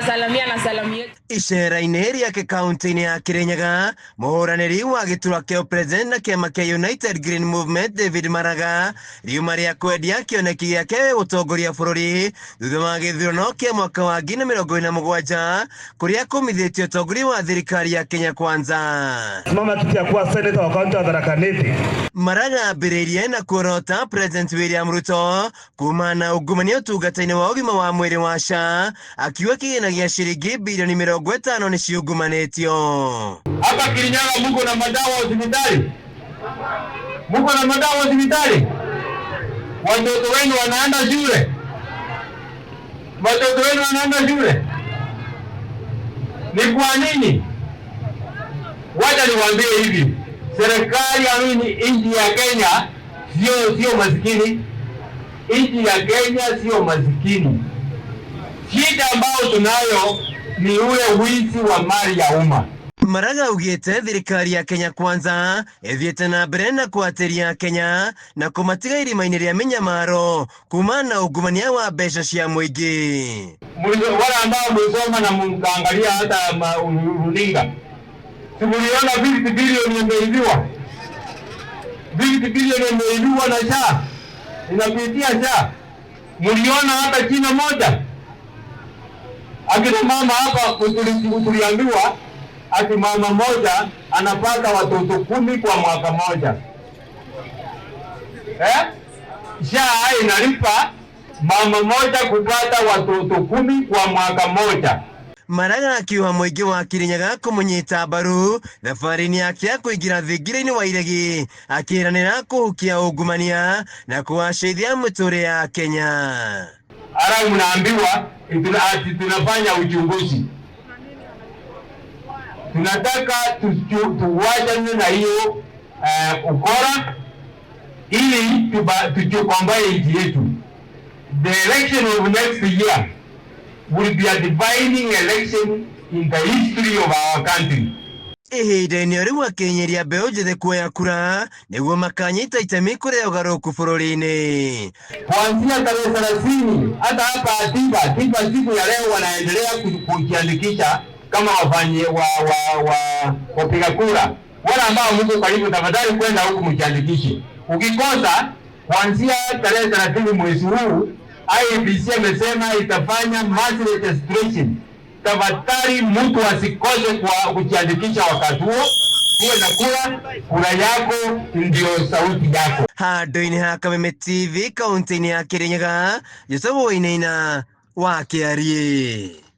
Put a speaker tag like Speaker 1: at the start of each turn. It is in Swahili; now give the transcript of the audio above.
Speaker 1: nasalamia na salamu yetu.
Speaker 2: Icera-inĩ rĩake kaunti-inĩ ya Kirinyaga, mũhũranĩri wa gĩturwa kĩa president na kĩama kĩa United Green Movement David Maraga riuma rĩa kwendia kĩoneki gĩake gũtongoria bũrũri thutha wa gĩthurano kĩa mwaka wa 2027 kũrĩa akumithĩtie ũtongoria wa thirikari ya Kenya Kwanza.
Speaker 3: Mama tutakuwa senator wa kaunti ya Tharaka Nithi.
Speaker 2: Maraga ambĩrĩirie na kuorota President William Ruto kumana ungumania ũtungata-inĩ wa ũgima wa mwĩrĩ wa SHA, akiuga kĩgĩna gĩa ciringi bilioni 50 nĩ ciungumanĩtio.
Speaker 4: Hapa Kirinyaga muko na madawa hospitali? Muko na madawa hospitali? Watoto wenu wanaenda shule? Watoto wenu wanaenda shule? Ni kwa nini? Wacha niwaambie hivi, serikali ya nchi ya Kenya sio masikini. Nchi ya Kenya sio masikini. Shida ambayo tunayo ni ule wizi wa mali ya umma.
Speaker 2: Maraga augĩte thirikari ya Kenya Kwanza ĩthiĩte na mbere na kũhatĩria Kenya na kũmatiga irima-inĩ rĩa mĩnyamaro kumana na ungumania wa mbeca cia mũingĩ.
Speaker 4: Wale ambao mlisoma na mkaangalia hata runinga, tuliona 50 bilioni imeibiwa. 50 bilioni imeibiwa na SHA. Inapitia SHA. Mliona hata China moja. Akina mama hapa tuliambiwa ati mama moja anapata watoto 10 kwa mwaka moja. SHA inalipa mama moja kupata watoto 10 kwa mwaka moja.
Speaker 2: Maraga akiuga mũingĩ wa Kirinyaga kũmũnyita mbaru thabarĩ-inĩ yake ya kũingĩra thingira-inĩ wa iregi, akĩĩranĩra kũhukia ungumania na kũgacĩrithia mĩtũrĩre ya Kenya.
Speaker 4: Ara mnaambiwa ati tunafanya uchunguzi. Tunataka tuwachane na hiyo ukora ili tukombae nchi yetu. The election of next year will be a defining election in the history of our country.
Speaker 2: Ihinda-inĩ rĩu akĩenyeria mbeũ njĩthĩ kuoya kura nĩguo makanyita itemi kũrĩa ũgarũrũku bũrũri-inĩ.
Speaker 4: Kuanzia tarehe 30 hata hapa Tiba siku ya leo wanaendelea kujiandikisha kama wapiga kura. Wale ambao mko karibu, tafadhali kwenda huku mjiandikishe. Ukikosa kuanzia tarehe 30 mwezi huu, IEBC amesema itafanya mass registration. Tafadhali mtu asikose kwa kujiandikisha wakati huo. Uwe na kura yako ndio sauti yako.
Speaker 2: Handũ-inĩ ha Kameme TV kaunti-inĩ ya Kirinyaga, Joseph Wainaina wa Kiarie.